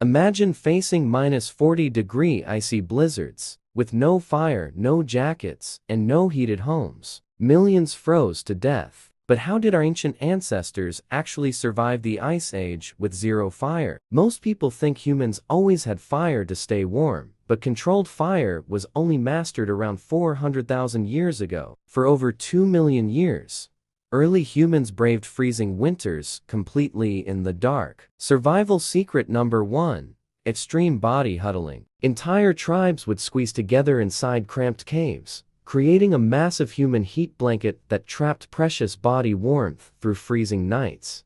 Imagine facing -40-degree icy blizzards, with no fire, no jackets, and no heated homes. Millions froze to death. But how did our ancient ancestors actually survive the Ice Age with zero fire? Most people think humans always had fire to stay warm, but controlled fire was only mastered around 400,000 years ago. For over 2 million years, early humans braved freezing winters completely in the dark. Survival secret number 1: extreme body huddling. Entire tribes would squeeze together inside cramped caves, creating a massive human heat blanket that trapped precious body warmth through freezing nights.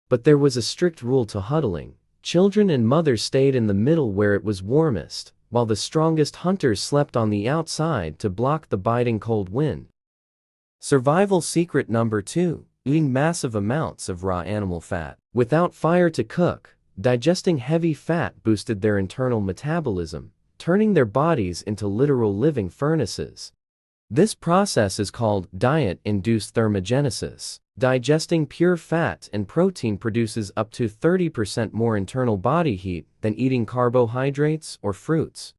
But there was a strict rule to huddling. Children and mothers stayed in the middle where it was warmest, while the strongest hunters slept on the outside to block the biting cold wind. Survival secret number 2: eating massive amounts of raw animal fat. Without fire to cook, digesting heavy fat boosted their internal metabolism, turning their bodies into literal living furnaces. This process is called diet-induced thermogenesis. Digesting pure fat and protein produces up to 30% more internal body heat than eating carbohydrates or fruits.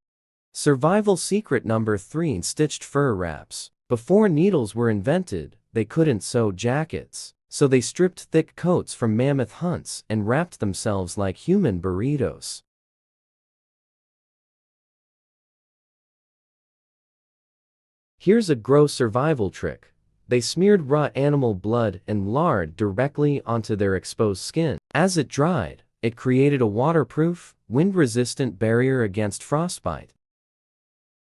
Survival secret number 3: stitched fur wraps. Before needles were invented, they couldn't sew jackets, so they stripped thick coats from mammoth hunts and wrapped themselves like human burritos. Here's a gross survival trick. They smeared raw animal blood and lard directly onto their exposed skin. As it dried, it created a waterproof, wind-resistant barrier against frostbite.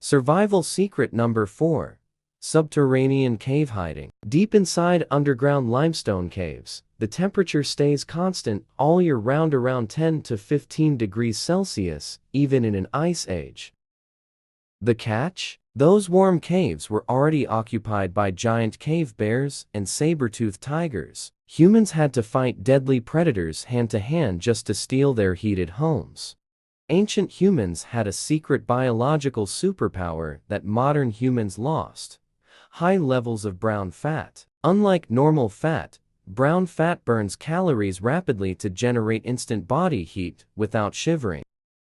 Survival secret number 4: subterranean cave hiding. Deep inside underground limestone caves, the temperature stays constant all year round around 10 to 15 degrees Celsius, even in an ice age. The catch? Those warm caves were already occupied by giant cave bears and saber-toothed tigers. Humans had to fight deadly predators hand-to-hand just to steal their heated homes. Ancient humans had a secret biological superpower that modern humans lost: high levels of brown fat. Unlike normal fat, brown fat burns calories rapidly to generate instant body heat without shivering.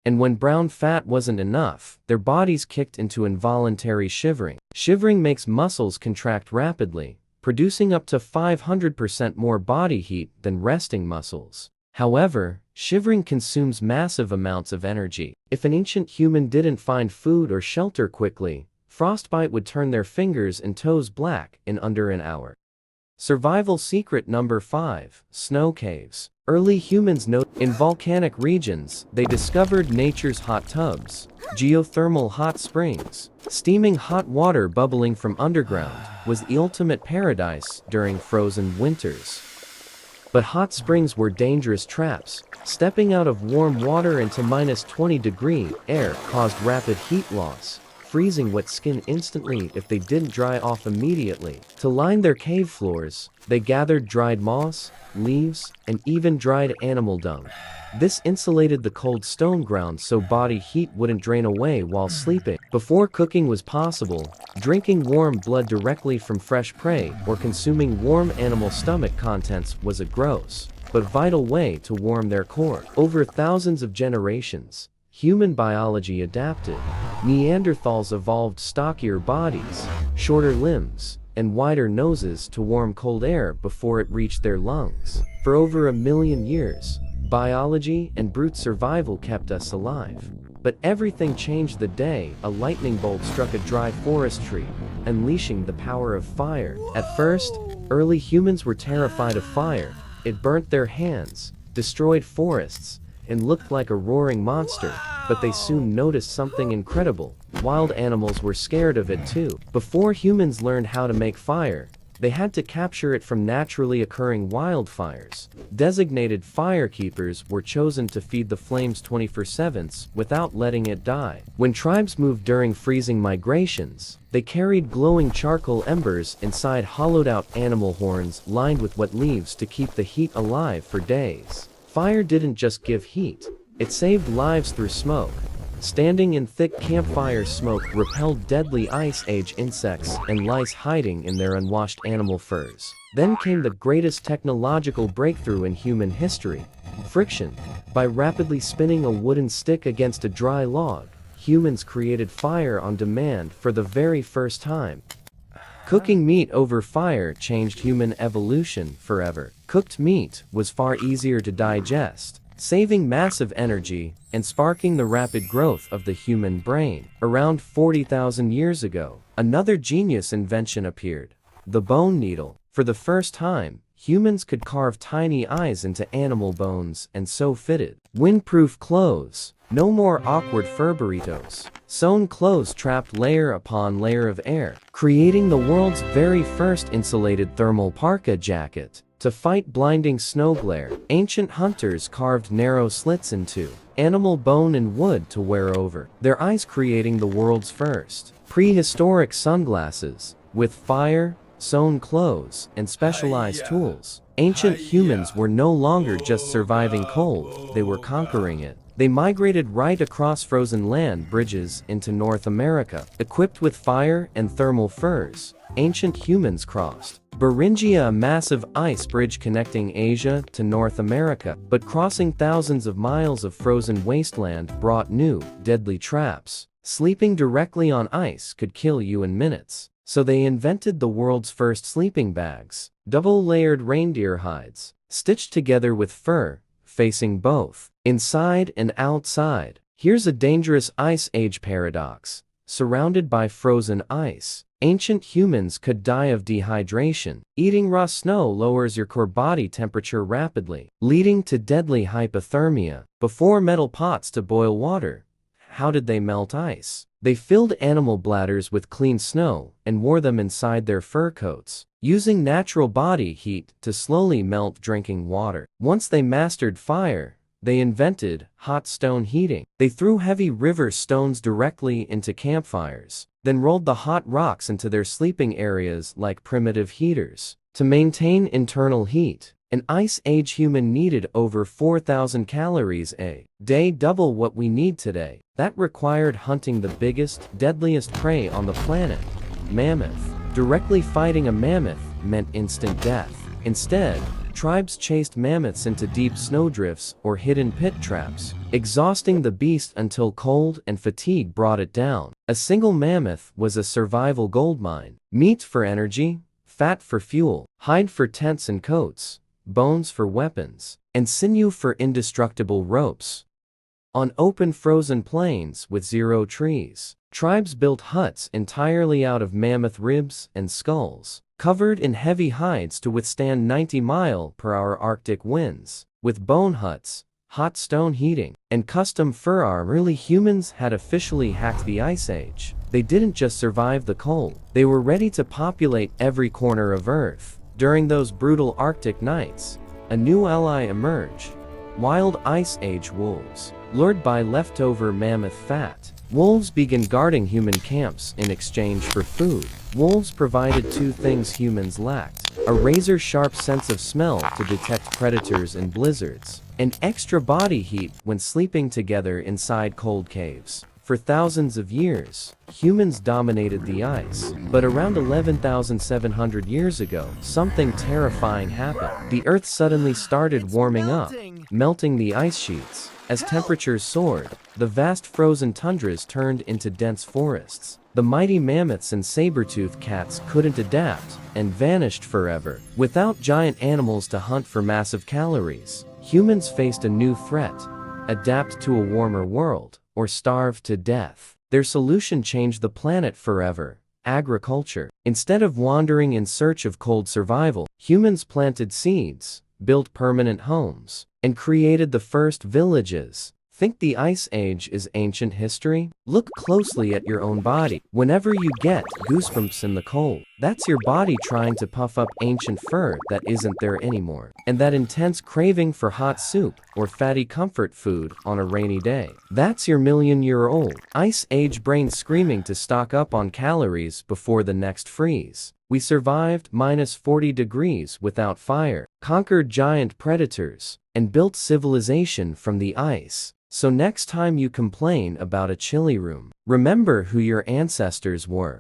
And when brown fat wasn't enough, their bodies kicked into involuntary shivering. Shivering makes muscles contract rapidly, producing up to 500% more body heat than resting muscles. However, shivering consumes massive amounts of energy. If an ancient human didn't find food or shelter quickly, frostbite would turn their fingers and toes black in under an hour. Survival secret number 5: snow caves. Early humans in volcanic regions, they discovered nature's hot tubs, geothermal hot springs. Steaming hot water bubbling from underground was the ultimate paradise during frozen winters. But hot springs were dangerous traps. Stepping out of warm water into -20-degree air caused rapid heat loss, freezing wet skin instantly if they didn't dry off immediately. To line their cave floors, they gathered dried moss, leaves, and even dried animal dung. This insulated the cold stone ground so body heat wouldn't drain away while sleeping. Before cooking was possible, drinking warm blood directly from fresh prey or consuming warm animal stomach contents was a gross but vital way to warm their core. Over thousands of generations, human biology adapted. Neanderthals evolved stockier bodies, shorter limbs, and wider noses to warm cold air before it reached their lungs. For over 1 million years, biology and brute survival kept us alive. But everything changed the day a lightning bolt struck a dry forest tree, unleashing the power of fire. At first, early humans were terrified of fire. It burnt their hands, destroyed forests, and looked like a roaring monster. But they soon noticed something incredible. Wild animals were scared of it too. Before humans learned how to make fire, they had to capture it from naturally occurring wildfires. Designated firekeepers were chosen to feed the flames 24/7 without letting it die. When tribes moved during freezing migrations, they carried glowing charcoal embers inside hollowed-out animal horns lined with wet leaves to keep the heat alive for days. Fire didn't just give heat, it saved lives through smoke. Standing in thick campfire smoke repelled deadly ice age insects and lice hiding in their unwashed animal furs. Then came the greatest technological breakthrough in human history: Friction. By rapidly spinning a wooden stick against a dry log, humans created fire on demand for the very first time. Cooking meat over fire changed human evolution forever. Cooked meat was far easier to digest, saving massive energy and sparking the rapid growth of the human brain. Around 40,000 years ago, another genius invention appeared: the bone needle. For the first time, humans could carve tiny eyes into animal bones and sew fitted, windproof clothes. No more awkward fur burritos. Sewn clothes trapped layer upon layer of air, creating the world's very first insulated thermal parka jacket. To fight blinding snow glare, ancient hunters carved narrow slits into animal bone and wood to wear over their eyes, creating the world's first prehistoric sunglasses. With fire, sewn clothes, and specialized tools, ancient humans were no longer just surviving cold, they were conquering it. They migrated right across frozen land bridges into North America. Equipped with fire and thermal furs, ancient humans crossed Beringia, a massive ice bridge connecting Asia to North America. But crossing thousands of miles of frozen wasteland brought new, deadly traps. Sleeping directly on ice could kill you in minutes. So they invented the world's first sleeping bags, double-layered reindeer hides, stitched together with fur, facing both inside and outside. Here's a dangerous ice age paradox. Surrounded by frozen ice, ancient humans could die of dehydration. Eating raw snow lowers your core body temperature rapidly, leading to deadly hypothermia. Before metal pots to boil water, how did they melt ice? They filled animal bladders with clean snow and wore them inside their fur coats, using natural body heat to slowly melt drinking water. Once they mastered fire, they invented hot stone heating. They threw heavy river stones directly into campfires, then rolled the hot rocks into their sleeping areas like primitive heaters. To maintain internal heat, an Ice Age human needed over 4,000 calories a day, double what we need today. That required hunting the biggest, deadliest prey on the planet, mammoth. Directly fighting a mammoth meant instant death. Instead, tribes chased mammoths into deep snowdrifts or hidden pit traps, exhausting the beast until cold and fatigue brought it down. A single mammoth was a survival goldmine. Meat for energy, fat for fuel, hide for tents and coats, bones for weapons, and sinew for indestructible ropes. On open frozen plains with zero trees, tribes built huts entirely out of mammoth ribs and skulls, covered in heavy hides to withstand 90-mile-per-hour Arctic winds. With bone huts, hot stone heating, and custom fur armor, early humans had officially hacked the Ice Age. They didn't just survive the cold, they were ready to populate every corner of Earth. During those brutal Arctic nights, a new ally emerged: wild Ice Age wolves. Lured by leftover mammoth fat, wolves began guarding human camps in exchange for food. Wolves provided two things humans lacked: a razor-sharp sense of smell to detect predators in blizzards, and extra body heat when sleeping together inside cold caves. For thousands of years, humans dominated the ice. But around 11,700 years ago, something terrifying happened. The Earth suddenly started warming up, melting the ice sheets. As temperatures soared, the vast frozen tundras turned into dense forests. The mighty mammoths and saber-toothed cats couldn't adapt and vanished forever. Without giant animals to hunt for massive calories, humans faced a new threat: adapt to a warmer world or starve to death. Their solution changed the planet forever: agriculture. Instead of wandering in search of cold survival, humans planted seeds, built permanent homes, and created the first villages. Think the Ice Age is ancient history? Look closely at your own body. Whenever you get goosebumps in the cold, that's your body trying to puff up ancient fur that isn't there anymore. And that intense craving for hot soup or fatty comfort food on a rainy day, that's your million-year-old Ice Age brain screaming to stock up on calories before the next freeze. We survived -40 degrees without fire, conquered giant predators, and built civilization from the ice. So next time you complain about a chilly room, remember who your ancestors were.